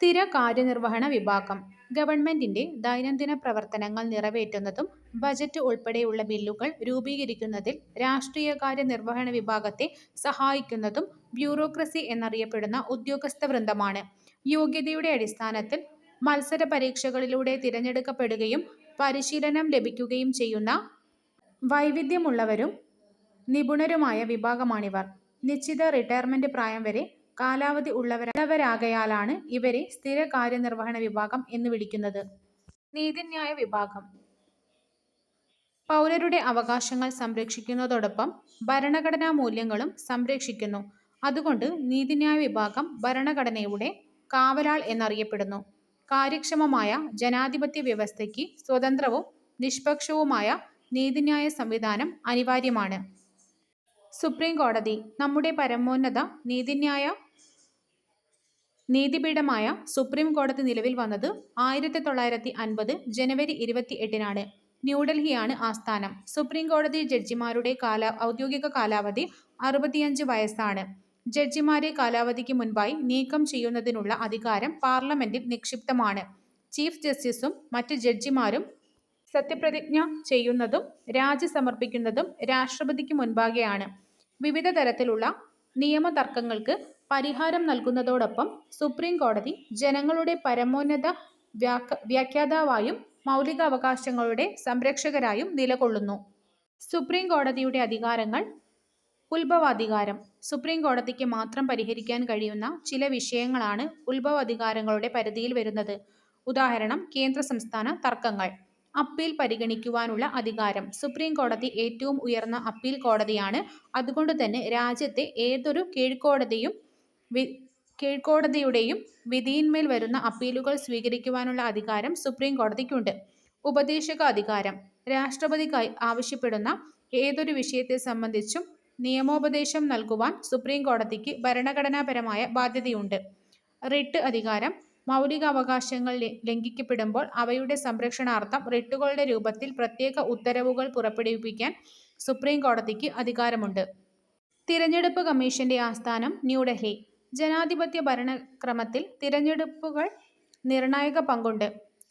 സ്ഥിര കാര്യനിർവഹണ വിഭാഗം ഗവൺമെന്റിന്റെ ദൈനംദിന പ്രവർത്തനങ്ങൾ നിറവേറ്റുന്നതും ബജറ്റ് ഉൾപ്പെടെയുള്ള ബില്ലുകൾ രൂപീകരിക്കുന്നതിൽ രാഷ്ട്രീയകാര്യ നിർവഹണ വിഭാഗത്തെ സഹായിക്കുന്നതും ബ്യൂറോക്രസി എന്നറിയപ്പെടുന്ന ഉദ്യോഗസ്ഥ വൃന്ദമാണ്. യോഗ്യതയുടെ അടിസ്ഥാനത്തിൽ മത്സര പരീക്ഷകളിലൂടെ തിരഞ്ഞെടുക്കപ്പെടുകയും പരിശീലനം ലഭിക്കുകയും ചെയ്യുന്ന വൈവിധ്യമുള്ളവരും നിപുണരുമായ വിഭാഗമാണിവർ. നിശ്ചിത റിട്ടയർമെന്റ് പ്രായം വരെ കാലാവധി ഉള്ളവരാകയാലാണ് ഇവരെ സ്ഥിര കാര്യനിർവഹണ വിഭാഗം എന്ന് വിളിക്കുന്നത്. നീതിന്യായ വിഭാഗം പൗരരുടെ അവകാശങ്ങൾ സംരക്ഷിക്കുന്നതോടൊപ്പം ഭരണഘടനാ മൂല്യങ്ങളും സംരക്ഷിക്കുന്നു. അതുകൊണ്ട് നീതിന്യായ വിഭാഗം ഭരണഘടനയുടെ കാവലാൾ എന്നറിയപ്പെടുന്നു. കാര്യക്ഷമമായ ജനാധിപത്യ വ്യവസ്ഥയ്ക്ക് സ്വതന്ത്രവും നിഷ്പക്ഷവുമായ നീതിന്യായ സംവിധാനം അനിവാര്യമാണ്. സുപ്രീം കോടതി നമ്മുടെ പരമോന്നത നീതിപീഠമായ സുപ്രീം കോടതി നിലവിൽ വന്നത് 1950 ജനുവരി 28-നാണ്. ന്യൂഡൽഹിയാണ് ആസ്ഥാനം. സുപ്രീം കോടതി ജഡ്ജിമാരുടെ ഔദ്യോഗിക കാലാവധി 65 വയസ്സാണ്. ജഡ്ജിമാരെ കാലാവധിക്ക് മുൻപായി നീക്കം ചെയ്യുന്നതിനുള്ള അധികാരം പാർലമെന്റിൽ നിക്ഷിപ്തമാണ്. ചീഫ് ജസ്റ്റിസും മറ്റ് ജഡ്ജിമാരും സത്യപ്രതിജ്ഞ ചെയ്യുന്നതും രാജി സമർപ്പിക്കുന്നതും രാഷ്ട്രപതിക്ക് മുൻപാകെയാണ്. വിവിധ തരത്തിലുള്ള നിയമതർക്കങ്ങൾക്ക് പരിഹാരം നൽകുന്നതോടൊപ്പം സുപ്രീം കോടതി ജനങ്ങളുടെ പരമോന്നത വ്യാഖ്യാതാവായും മൗലികാവകാശങ്ങളുടെ സംരക്ഷകരായും നിലകൊള്ളുന്നു. സുപ്രീം കോടതിയുടെ അധികാരങ്ങൾ. ഉത്ഭവാധികാരം. സുപ്രീം കോടതിക്ക് മാത്രം പരിഹരിക്കാൻ കഴിയുന്ന ചില വിഷയങ്ങളാണ് ഉത്ഭവാധികാരങ്ങളുടെ പരിധിയിൽ വരുന്നത്. ഉദാഹരണം: കേന്ദ്ര സംസ്ഥാന തർക്കങ്ങൾ. അപ്പീൽ പരിഗണിക്കുവാനുള്ള അധികാരം. സുപ്രീം കോടതി ഏറ്റവും ഉയർന്ന അപ്പീൽ കോടതിയാണ്. അതുകൊണ്ടുതന്നെ രാജ്യത്തെ ഏതൊരു കീഴ്ക്കോടതിയുടെയും വിധിയിന്മേൽ വരുന്ന അപ്പീലുകൾ സ്വീകരിക്കുവാനുള്ള അധികാരം സുപ്രീം കോടതിക്കുണ്ട്. ഉപദേശക അധികാരം. രാഷ്ട്രപതി ആവശ്യപ്പെടുന്ന ഏതൊരു വിഷയത്തെ സംബന്ധിച്ചും നിയമോപദേശം നൽകുവാൻ സുപ്രീം കോടതിക്ക് ഭരണഘടനാപരമായ ബാധ്യതയുണ്ട്. റിട്ട് അധികാരം. മൗലികാവകാശങ്ങൾ ലംഘിക്കപ്പെടുമ്പോൾ അവയുടെ സംരക്ഷണാർത്ഥം റിട്ടുകളുടെ രൂപത്തിൽ പ്രത്യേക ഉത്തരവുകൾ പുറപ്പെടുവിപ്പിക്കാൻ സുപ്രീം കോടതിക്ക് അധികാരമുണ്ട്. തിരഞ്ഞെടുപ്പ് കമ്മീഷന്റെ ആസ്ഥാനം ന്യൂഡൽഹി. ജനാധിപത്യ ഭരണക്രമത്തിൽ തിരഞ്ഞെടുപ്പുകൾ നിർണായക പങ്കുണ്ട്.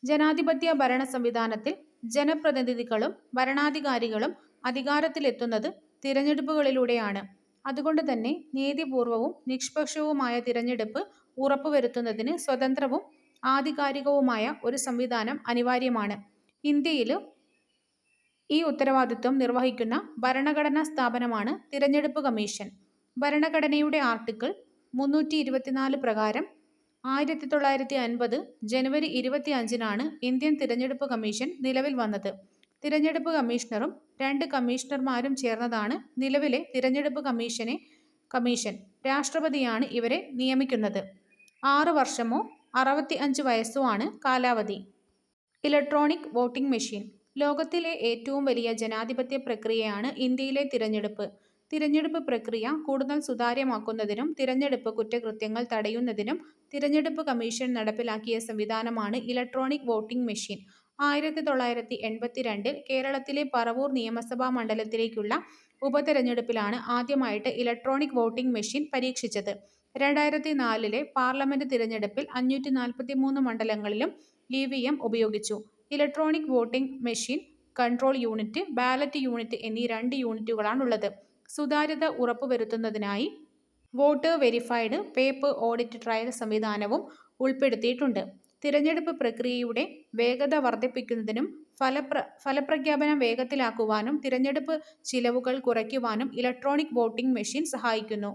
ജനാധിപത്യ ഭരണ സംവിധാനത്തിൽ ജനപ്രതിനിധികളും ഭരണാധികാരികളും അധികാരത്തിലെത്തുന്നത് തിരഞ്ഞെടുപ്പുകളിലൂടെയാണ്. അതുകൊണ്ടുതന്നെ നീതിപൂർവവും നിഷ്പക്ഷവുമായ തിരഞ്ഞെടുപ്പ് ഉറപ്പുവരുത്തുന്നതിന് സ്വതന്ത്രവും ആധികാരികവുമായ ഒരു സംവിധാനം അനിവാര്യമാണ്. ഇന്ത്യയിൽ ഈ ഉത്തരവാദിത്വം നിർവഹിക്കുന്ന ഭരണഘടനാ സ്ഥാപനമാണ് തിരഞ്ഞെടുപ്പ് കമ്മീഷൻ. ഭരണഘടനയുടെ ആർട്ടിക്കിൾ 324 പ്രകാരം 1950 ജനുവരി 25-നാണ് ഇന്ത്യൻ തിരഞ്ഞെടുപ്പ് കമ്മീഷൻ നിലവിൽ വന്നത്. തിരഞ്ഞെടുപ്പ് കമ്മീഷണറും 2 കമ്മീഷണർമാരും ചേർന്നതാണ് നിലവിലെ തിരഞ്ഞെടുപ്പ് കമ്മീഷൻ. രാഷ്ട്രപതിയാണ് ഇവരെ നിയമിക്കുന്നത്. 6 വർഷമോ 65 വയസ്സോ ആണ് കാലാവധി. Electronic voting machine. ലോകത്തിലെ ഏറ്റവും വലിയ ജനാധിപത്യ പ്രക്രിയയാണ് ഇന്ത്യയിലെ തിരഞ്ഞെടുപ്പ്. തിരഞ്ഞെടുപ്പ് പ്രക്രിയ കൂടുതൽ സുതാര്യമാക്കുന്നതിനും തിരഞ്ഞെടുപ്പ് കുറ്റകൃത്യങ്ങൾ തടയുന്നതിനും തിരഞ്ഞെടുപ്പ് കമ്മീഷൻ നടപ്പിലാക്കിയ സംവിധാനമാണ് ഇലക്ട്രോണിക് വോട്ടിംഗ് മെഷീൻ. 1982 കേരളത്തിലെ പറവൂർ നിയമസഭാ മണ്ഡലത്തിലേക്കുള്ള ഉപതെരഞ്ഞെടുപ്പിലാണ് ആദ്യമായിട്ട് ഇലക്ട്രോണിക് വോട്ടിംഗ് മെഷീൻ പരീക്ഷിച്ചത്. 2004 പാർലമെന്റ് തിരഞ്ഞെടുപ്പിൽ 543 മണ്ഡലങ്ങളിലും EVM ഉപയോഗിച്ചു. Electronic voting machine control unit, ballot unit എന്നീ 2 യൂണിറ്റുകളാണുള്ളത്. സുതാര്യത ഉറപ്പുവരുത്തുന്നതിനായി voter verified paper audit trail സംവിധാനവും ഉൾപ്പെടുത്തിയിട്ടുണ്ട്. തിരഞ്ഞെടുപ്പ് പ്രക്രിയയുടെ വേഗത വർദ്ധിപ്പിക്കുന്നതിനും ഫലപ്രഖ്യാപനം വേഗത്തിലാക്കുവാനും തിരഞ്ഞെടുപ്പ് ചിലവുകൾ കുറയ്ക്കുവാനും ഇലക്ട്രോണിക് വോട്ടിംഗ് മെഷീൻ സഹായിക്കുന്നു.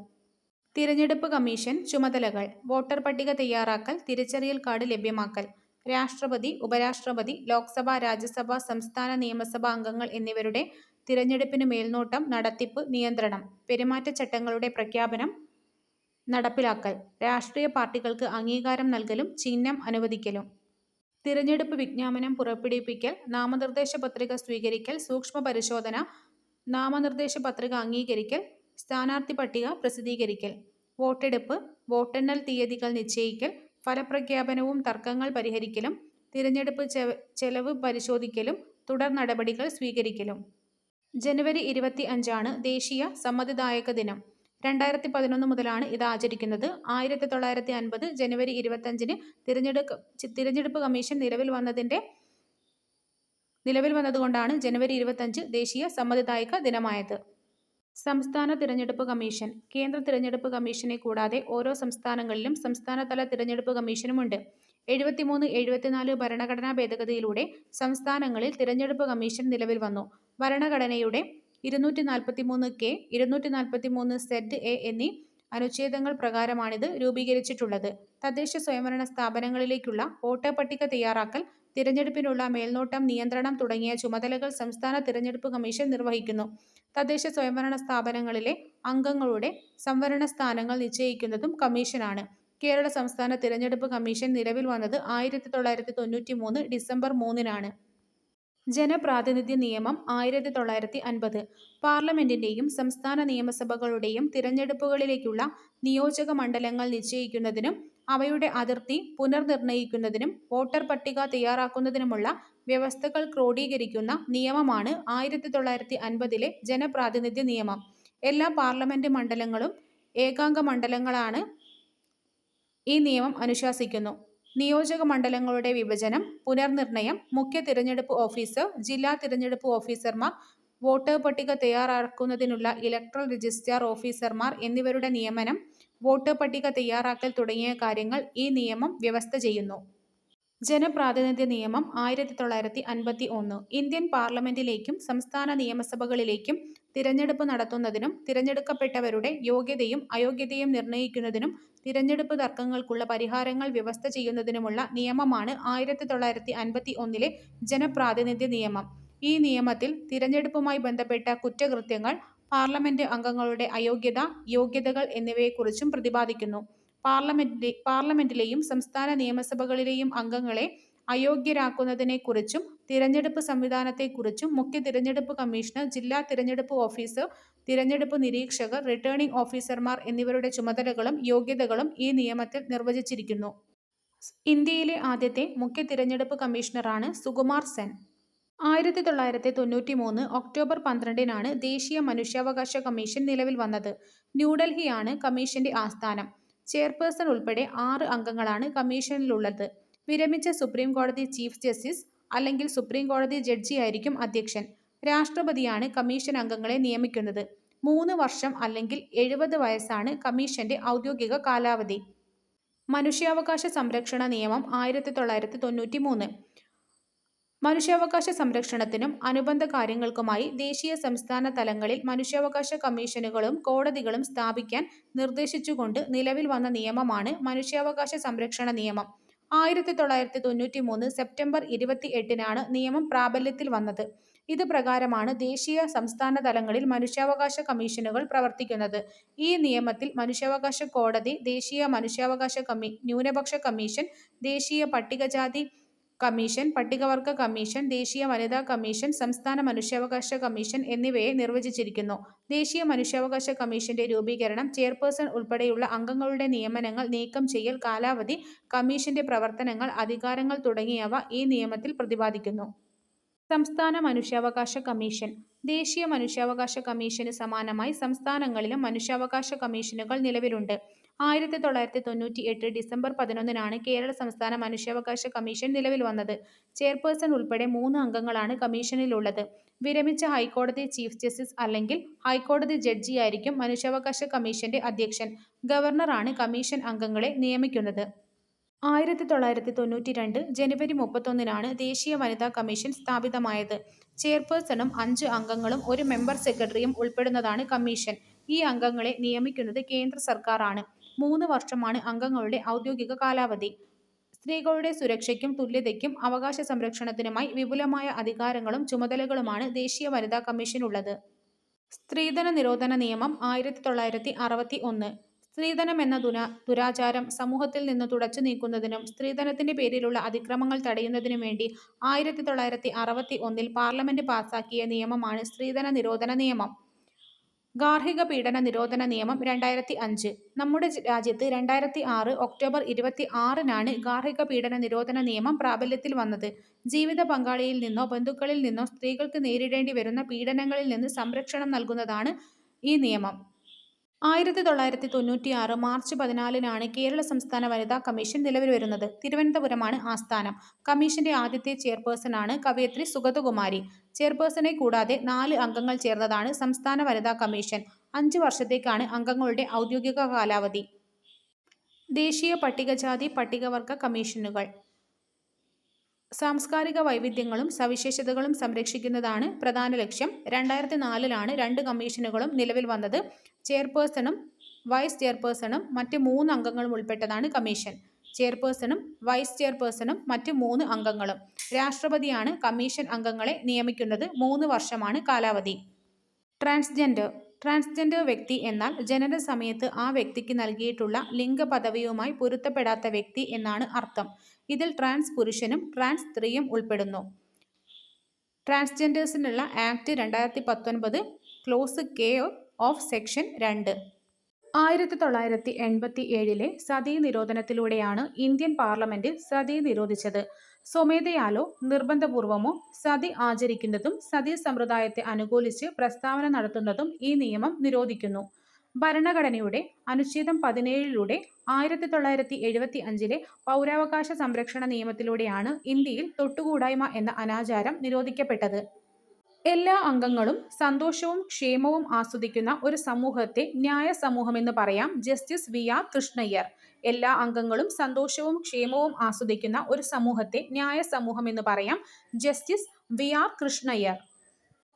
തിരഞ്ഞെടുപ്പ് കമ്മീഷൻ ചുമതലകൾ. വോട്ടർ പട്ടിക തയ്യാറാക്കൽ, തിരിച്ചറിയൽ കാർഡ് ലഭ്യമാക്കൽ. രാഷ്ട്രപതി, ഉപരാഷ്ട്രപതി, ലോക്സഭ, രാജ്യസഭ, സംസ്ഥാന നിയമസഭാ അംഗങ്ങൾ എന്നിവരുടെ തിരഞ്ഞെടുപ്പിന് മേൽനോട്ടം, നടത്തിപ്പ്, നിയന്ത്രണം. പെരുമാറ്റച്ചട്ടങ്ങളുടെ പ്രഖ്യാപനം, നടപ്പിലാക്കൽ. രാഷ്ട്രീയ പാർട്ടികൾക്ക് അംഗീകാരം നൽകലും ചിഹ്നം അനുവദിക്കലും. തിരഞ്ഞെടുപ്പ് വിജ്ഞാപനം പുറപ്പെടുവിക്കൽ, നാമനിർദ്ദേശ പത്രിക സ്വീകരിക്കൽ, സൂക്ഷ്മ പരിശോധന, നാമനിർദ്ദേശ പത്രിക അംഗീകരിക്കൽ, സ്ഥാനാർത്ഥി പട്ടിക പ്രസിദ്ധീകരിക്കൽ. വോട്ടെടുപ്പ്, വോട്ടെണ്ണൽ തീയതികൾ നിശ്ചയിക്കൽ, ഫലപ്രഖ്യാപനവും തർക്കങ്ങൾ പരിഹരിക്കലും, തിരഞ്ഞെടുപ്പ് ചെലവ് പരിശോധിക്കലും തുടർ നടപടികൾ സ്വീകരിക്കലും. ജനുവരി 25-ആണ് ദേശീയ സമ്മതിദായക ദിനം. 2011 മുതലാണ് ഇത് ആചരിക്കുന്നത്. 1950 ജനുവരി 25-ന് തിരഞ്ഞെടുപ്പ് കമ്മീഷൻ നിലവിൽ വന്നതുകൊണ്ടാണ് ജനുവരി 25 ദേശീയ സമ്മതിദായക ദിനമായത്. സംസ്ഥാന തിരഞ്ഞെടുപ്പ് കമ്മീഷൻ. കേന്ദ്ര തിരഞ്ഞെടുപ്പ് കമ്മീഷനെ കൂടാതെ ഓരോ സംസ്ഥാനങ്ങളിലും സംസ്ഥാനതല തിരഞ്ഞെടുപ്പ് കമ്മീഷനുമുണ്ട്. 73-74 ഭരണഘടനാ ഭേദഗതിയിലൂടെ സംസ്ഥാനങ്ങളിൽ തിരഞ്ഞെടുപ്പ് കമ്മീഷൻ നിലവിൽ വന്നു. ഭരണഘടനയുടെ 243(k), 243(z)(a) എന്നീ അനുച്ഛേദങ്ങൾ പ്രകാരമാണിത് രൂപീകരിച്ചിട്ടുള്ളത്. തദ്ദേശ സ്വയംഭരണ സ്ഥാപനങ്ങളിലേക്കുള്ള വോട്ടർ പട്ടിക തയ്യാറാക്കൽ, തിരഞ്ഞെടുപ്പിനുള്ള മേൽനോട്ടം, നിയന്ത്രണം തുടങ്ങിയ ചുമതലകൾ സംസ്ഥാന തിരഞ്ഞെടുപ്പ് കമ്മീഷൻ നിർവഹിക്കുന്നു. തദ്ദേശ സ്വയംഭരണ സ്ഥാപനങ്ങളിലെ അംഗങ്ങളുടെ സംവരണ സ്ഥാനങ്ങൾ നിശ്ചയിക്കുന്നതും കമ്മീഷനാണ്. കേരള സംസ്ഥാന തിരഞ്ഞെടുപ്പ് കമ്മീഷൻ നിലവിൽ വന്നത് 1993 ഡിസംബർ 3-നാണ്. ജനപ്രാതിനിധ്യ നിയമം 1950. പാർലമെന്റിന്റെയും സംസ്ഥാന നിയമസഭകളുടെയും തിരഞ്ഞെടുപ്പുകളിലേക്കുള്ള നിയോജക മണ്ഡലങ്ങൾ നിശ്ചയിക്കുന്നതിനും അവയുടെ അതിർത്തി പുനർനിർണയിക്കുന്നതിനും വോട്ടർ പട്ടിക തയ്യാറാക്കുന്നതിനുമുള്ള വ്യവസ്ഥകൾ ക്രോഡീകരിക്കുന്ന നിയമമാണ് 1950-ലെ ജനപ്രാതിനിധ്യ നിയമം. എല്ലാ പാർലമെന്റ് മണ്ഡലങ്ങളും ഏകാംഗ മണ്ഡലങ്ങളാണ് ഈ നിയമം അനുശാസിക്കുന്നു. നിയോജക മണ്ഡലങ്ങളുടെ വിഭജനം, പുനർനിർണയം, മുഖ്യ തിരഞ്ഞെടുപ്പ് ഓഫീസർ, ജില്ലാ തിരഞ്ഞെടുപ്പ് ഓഫീസർമാർ, വോട്ടർ പട്ടിക തയ്യാറാക്കുന്നതിനുള്ള ഇലക്ടറൽ രജിസ്ട്രാർ ഓഫീസർമാർ എന്നിവരുടെ നിയമനം, വോട്ടർ പട്ടിക തയ്യാറാക്കൽ തുടങ്ങിയ കാര്യങ്ങൾ ഈ നിയമം വ്യവസ്ഥ ചെയ്യുന്നു. ജനപ്രാതിനിധ്യ നിയമം 1951. ഇന്ത്യൻ പാർലമെന്റിലേക്കും സംസ്ഥാന നിയമസഭകളിലേക്കും തിരഞ്ഞെടുപ്പ് നടത്തുന്നതിനും തിരഞ്ഞെടുക്കപ്പെട്ടവരുടെ യോഗ്യതയും അയോഗ്യതയും നിർണയിക്കുന്നതിനും തിരഞ്ഞെടുപ്പ് തർക്കങ്ങൾക്കുള്ള പരിഹാരങ്ങൾ വ്യവസ്ഥ ചെയ്യുന്നതിനുമുള്ള നിയമമാണ് 1951-ലെ ജനപ്രാതിനിധ്യ നിയമം. ഈ നിയമത്തിൽ തിരഞ്ഞെടുപ്പുമായി ബന്ധപ്പെട്ട കുറ്റകൃത്യങ്ങൾ, പാർലമെന്റ് അംഗങ്ങളുടെ അയോഗ്യത, യോഗ്യതകൾ എന്നിവയെക്കുറിച്ചും പ്രതിപാദിക്കുന്നു. പാർലമെന്റിലെയും സംസ്ഥാന നിയമസഭകളിലെയും അംഗങ്ങളെ അയോഗ്യരാക്കുന്നതിനെക്കുറിച്ചും തിരഞ്ഞെടുപ്പ് സംവിധാനത്തെക്കുറിച്ചും മുഖ്യ തിരഞ്ഞെടുപ്പ് കമ്മീഷണർ, ജില്ലാ തിരഞ്ഞെടുപ്പ് ഓഫീസർ, തിരഞ്ഞെടുപ്പ് നിരീക്ഷകർ, റിട്ടേണിംഗ് ഓഫീസർമാർ എന്നിവരുടെ ചുമതലകളും യോഗ്യതകളും ഈ നിയമത്തിൽ നിർവചിച്ചിരിക്കുന്നു. ഇന്ത്യയിലെ ആദ്യത്തെ മുഖ്യ തിരഞ്ഞെടുപ്പ് കമ്മീഷണറാണ് സുകുമാർ സെൻ. 1993 ഒക്ടോബർ 12-നാണ് ദേശീയ മനുഷ്യാവകാശ കമ്മീഷൻ നിലവിൽ വന്നത്. ന്യൂഡൽഹിയാണ് കമ്മീഷന്റെ ആസ്ഥാനം. ചെയർപേഴ്സൺ ഉൾപ്പെടെ 6 അംഗങ്ങളാണ് കമ്മീഷനിലുള്ളത്. വിരമിച്ച സുപ്രീം കോടതി ചീഫ് ജസ്റ്റിസ് അല്ലെങ്കിൽ സുപ്രീം കോടതി ജഡ്ജിയായിരിക്കും അധ്യക്ഷൻ. രാഷ്ട്രപതിയാണ് കമ്മീഷൻ അംഗങ്ങളെ നിയമിക്കുന്നത്. 3 വർഷം അല്ലെങ്കിൽ 70 വയസ്സാണ് കമ്മീഷന്റെ ഔദ്യോഗിക കാലാവധി. മനുഷ്യാവകാശ സംരക്ഷണ നിയമം 1993. മനുഷ്യാവകാശ സംരക്ഷണത്തിനും അനുബന്ധ കാര്യങ്ങൾക്കുമായി ദേശീയ സംസ്ഥാന തലങ്ങളിൽ മനുഷ്യാവകാശ കമ്മീഷനുകളും കോടതികളും സ്ഥാപിക്കാൻ നിർദ്ദേശിച്ചുകൊണ്ട് നിലവിൽ വന്ന നിയമമാണ് മനുഷ്യാവകാശ സംരക്ഷണ നിയമം. 1993 സെപ്റ്റംബർ 28-നാണ് നിയമം പ്രാബല്യത്തിൽ വന്നത്. ഇത് പ്രകാരമാണ് ദേശീയ, സംസ്ഥാന തലങ്ങളിൽ മനുഷ്യാവകാശ കമ്മീഷനുകൾ പ്രവർത്തിക്കുന്നത്. ഈ നിയമത്തിൽ മനുഷ്യാവകാശ കോടതി, ദേശീയ മനുഷ്യാവകാശ ന്യൂനപക്ഷ കമ്മീഷൻ, ദേശീയ പട്ടികജാതി കമ്മീഷൻ, പട്ടികവർഗ കമ്മീഷൻ, ദേശീയ വനിതാ കമ്മീഷൻ, സംസ്ഥാന മനുഷ്യാവകാശ കമ്മീഷൻ എന്നിവയെ നിർവചിച്ചിരിക്കുന്നു. ദേശീയ മനുഷ്യാവകാശ കമ്മീഷന്റെ രൂപീകരണം, ചെയർപേഴ്സൺ ഉൾപ്പെടെയുള്ള അംഗങ്ങളുടെ നിയമനങ്ങൾ, നീക്കം ചെയ്യൽ, കാലാവധി, കമ്മീഷന്റെ പ്രവർത്തനങ്ങൾ, അധികാരങ്ങൾ തുടങ്ങിയവ ഈ നിയമത്തിൽ പ്രതിപാദിക്കുന്നു. സംസ്ഥാന മനുഷ്യാവകാശ കമ്മീഷൻ. ദേശീയ മനുഷ്യാവകാശ കമ്മീഷന് സമാനമായി സംസ്ഥാനങ്ങളിലും മനുഷ്യാവകാശ കമ്മീഷനുകൾ നിലവിലുണ്ട്. 1998 ഡിസംബർ 11-നാണ് കേരള സംസ്ഥാന മനുഷ്യാവകാശ കമ്മീഷൻ നിലവിൽ വന്നത്. ചെയർപേഴ്സൺ ഉൾപ്പെടെ 3 അംഗങ്ങളാണ് കമ്മീഷനിലുള്ളത്. വിരമിച്ച ഹൈക്കോടതി ചീഫ് ജസ്റ്റിസ് അല്ലെങ്കിൽ ഹൈക്കോടതി ജഡ്ജിയായിരിക്കും മനുഷ്യാവകാശ കമ്മീഷന്റെ അധ്യക്ഷൻ. ഗവർണറാണ് കമ്മീഷൻ അംഗങ്ങളെ നിയമിക്കുന്നത്. 1992 ജനുവരി 31-നാണ് ദേശീയ വനിതാ കമ്മീഷൻ സ്ഥാപിതമായത്. ചെയർപേഴ്സണും 5 അംഗങ്ങളും 1 മെമ്പർ സെക്രട്ടറിയും ഉൾപ്പെടുന്നതാണ് കമ്മീഷൻ. ഈ അംഗങ്ങളെ നിയമിക്കുന്നത് കേന്ദ്ര സർക്കാർ ആണ്. 3 വർഷമാണ് അംഗങ്ങളുടെ ഔദ്യോഗിക കാലാവധി. സ്ത്രീകളുടെ സുരക്ഷയ്ക്കും തുല്യതയ്ക്കും അവകാശ സംരക്ഷണത്തിനുമായി വിപുലമായ അധികാരങ്ങളും ചുമതലകളുമാണ് ദേശീയ വനിതാ കമ്മീഷനുള്ളത്. സ്ത്രീധന നിരോധന നിയമം 1961. സ്ത്രീധനമെന്ന ദുരാചാരം സമൂഹത്തിൽ നിന്ന് തുടച്ചു നീക്കുന്നതിനും സ്ത്രീധനത്തിന്റെ പേരിലുള്ള അതിക്രമങ്ങൾ തടയുന്നതിനും വേണ്ടി 1961 പാർലമെന്റ് പാസാക്കിയ നിയമമാണ് സ്ത്രീധന നിരോധന നിയമം. ഗാർഹിക പീഡന നിരോധന നിയമം 2005. നമ്മുടെ രാജ്യത്ത് 2006 ഒക്ടോബർ 26-നാണ് ഗാർഹിക പീഡന നിരോധന നിയമം പ്രാബല്യത്തിൽ വന്നത്. ജീവിത പങ്കാളിയിൽ നിന്നോ ബന്ധുക്കളിൽ നിന്നോ സ്ത്രീകൾക്ക് നേരിടേണ്ടി വരുന്ന പീഡനങ്ങളിൽ നിന്ന് സംരക്ഷണം നൽകുന്നതാണ് ഈ നിയമം. 1996 മാർച്ച് 14-നാണ് കേരള സംസ്ഥാന വനിതാ കമ്മീഷൻ നിലവിൽ വരുന്നത്. തിരുവനന്തപുരമാണ് ആസ്ഥാനം. കമ്മീഷന്റെ ആദ്യത്തെ ചെയർപേഴ്സണാണ് കവയിത്രി സുഗതകുമാരി. ചെയർപേഴ്സണെ കൂടാതെ 4 അംഗങ്ങൾ ചേർന്നതാണ് സംസ്ഥാന വനിതാ കമ്മീഷൻ. 5 വർഷത്തേക്കാണ് അംഗങ്ങളുടെ ഔദ്യോഗിക കാലാവധി. ദേശീയ പട്ടികജാതി പട്ടികവർഗ കമ്മീഷനുകൾ സാംസ്കാരിക വൈവിധ്യങ്ങളും സവിശേഷതകളും സംരക്ഷിക്കുന്നതാണ് പ്രധാന ലക്ഷ്യം. 2004-ലാണ് 2 കമ്മീഷനുകളും നിലവിൽ വന്നത്. ചെയർപേഴ്സണും വൈസ് ചെയർപേഴ്സണും മറ്റ് 3 അംഗങ്ങളും ഉൾപ്പെട്ടതാണ് കമ്മീഷൻ. ചെയർപേഴ്സണും വൈസ് ചെയർപേഴ്സണും മറ്റ് 3 അംഗങ്ങളും. രാഷ്ട്രപതിയാണ് കമ്മീഷൻ അംഗങ്ങളെ നിയമിക്കുന്നത്. 3 വർഷമാണ് കാലാവധി. ട്രാൻസ്ജെൻഡർ വ്യക്തി എന്നാൽ ജനന സമയത്ത് ആ വ്യക്തിക്ക് നൽകിയിട്ടുള്ള ലിംഗപദവിയുമായി പൊരുത്തപ്പെടാത്ത വ്യക്തി എന്നാണ് അർത്ഥം. ഇതിൽ ട്രാൻസ് പുരുഷനും ട്രാൻസ് സ്ത്രീയും ഉൾപ്പെടുന്നു. ട്രാൻസ്ജെൻഡേഴ്സിനുള്ള act 2019 clause K of section 2. 1987-ലെ സതീ നിരോധനത്തിലൂടെയാണ് ഇന്ത്യൻ പാർലമെന്റിൽ സതി നിരോധിച്ചത്. സ്വമേധയാലോ നിർബന്ധപൂർവമോ സതി ആചരിക്കുന്നതും സതി സമ്പ്രദായത്തെ അനുകൂലിച്ച് പ്രസ്താവന നടത്തുന്നതും ഈ നിയമം നിരോധിക്കുന്നു. ഭരണഘടനയുടെ അനുച്ഛേദം 17-ലൂടെ 1975-ലെ പൗരാവകാശ സംരക്ഷണ നിയമത്തിലൂടെയാണ് ഇന്ത്യയിൽ തൊട്ടുകൂടായ്മ എന്ന അനാചാരം നിരോധിക്കപ്പെട്ടത്. എല്ലാ അംഗങ്ങളും സന്തോഷവും ക്ഷേമവും ആസ്വദിക്കുന്ന ഒരു സമൂഹത്തെ ന്യായ സമൂഹമെന്ന് പറയാം. ജസ്റ്റിസ് വി.ആർ. കൃഷ്ണയ്യർ. എല്ലാ അംഗങ്ങളും സന്തോഷവും ക്ഷേമവും ആസ്വദിക്കുന്ന ഒരു സമൂഹത്തെ ന്യായ സമൂഹമെന്ന് പറയാം. ജസ്റ്റിസ് വി.ആർ. കൃഷ്ണയ്യർ.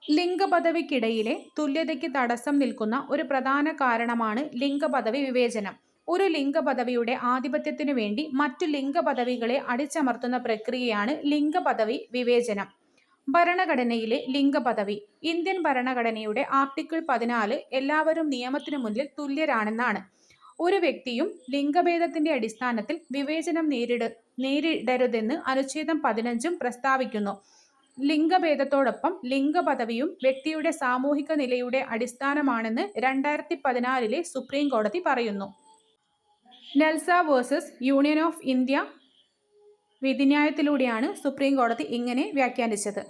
ലിംഗപദവിക്കിടയിലെ തുല്യതയ്ക്ക് തടസ്സം നിൽക്കുന്ന ഒരു പ്രധാന കാരണമാണ് ലിംഗപദവി വിവേചനം. ഒരു ലിംഗപദവിയുടെ ആധിപത്യത്തിനു വേണ്ടി മറ്റു ലിംഗപദവികളെ അടിച്ചമർത്തുന്ന പ്രക്രിയയാണ് ലിംഗപദവി വിവേചനം. ഭരണഘടനയിലെ ലിംഗപദവി. ഇന്ത്യൻ ഭരണഘടനയുടെ ആർട്ടിക്കിൾ 14 എല്ലാവരും നിയമത്തിനു മുന്നിൽ തുല്യരാണെന്നാണ്. ഒരു വ്യക്തിയും ലിംഗഭേദത്തിന്റെ അടിസ്ഥാനത്തിൽ വിവേചനം നേരിടരുതെന്ന് അനുച്ഛേദം 15 പ്രസ്താവിക്കുന്നു. ലിംഗഭേദത്തോടൊപ്പം ലിംഗപദവിയും വ്യക്തിയുടെ സാമൂഹിക നിലയുടെ അടിസ്ഥാനമാണെന്ന് 2014-ലെ സുപ്രീം കോടതി പറയുന്നു. NALSA versus union of India വിധിന്യായത്തിലൂടെയാണ് സുപ്രീം കോടതി ഇങ്ങനെ വ്യാഖ്യാനിച്ചത്.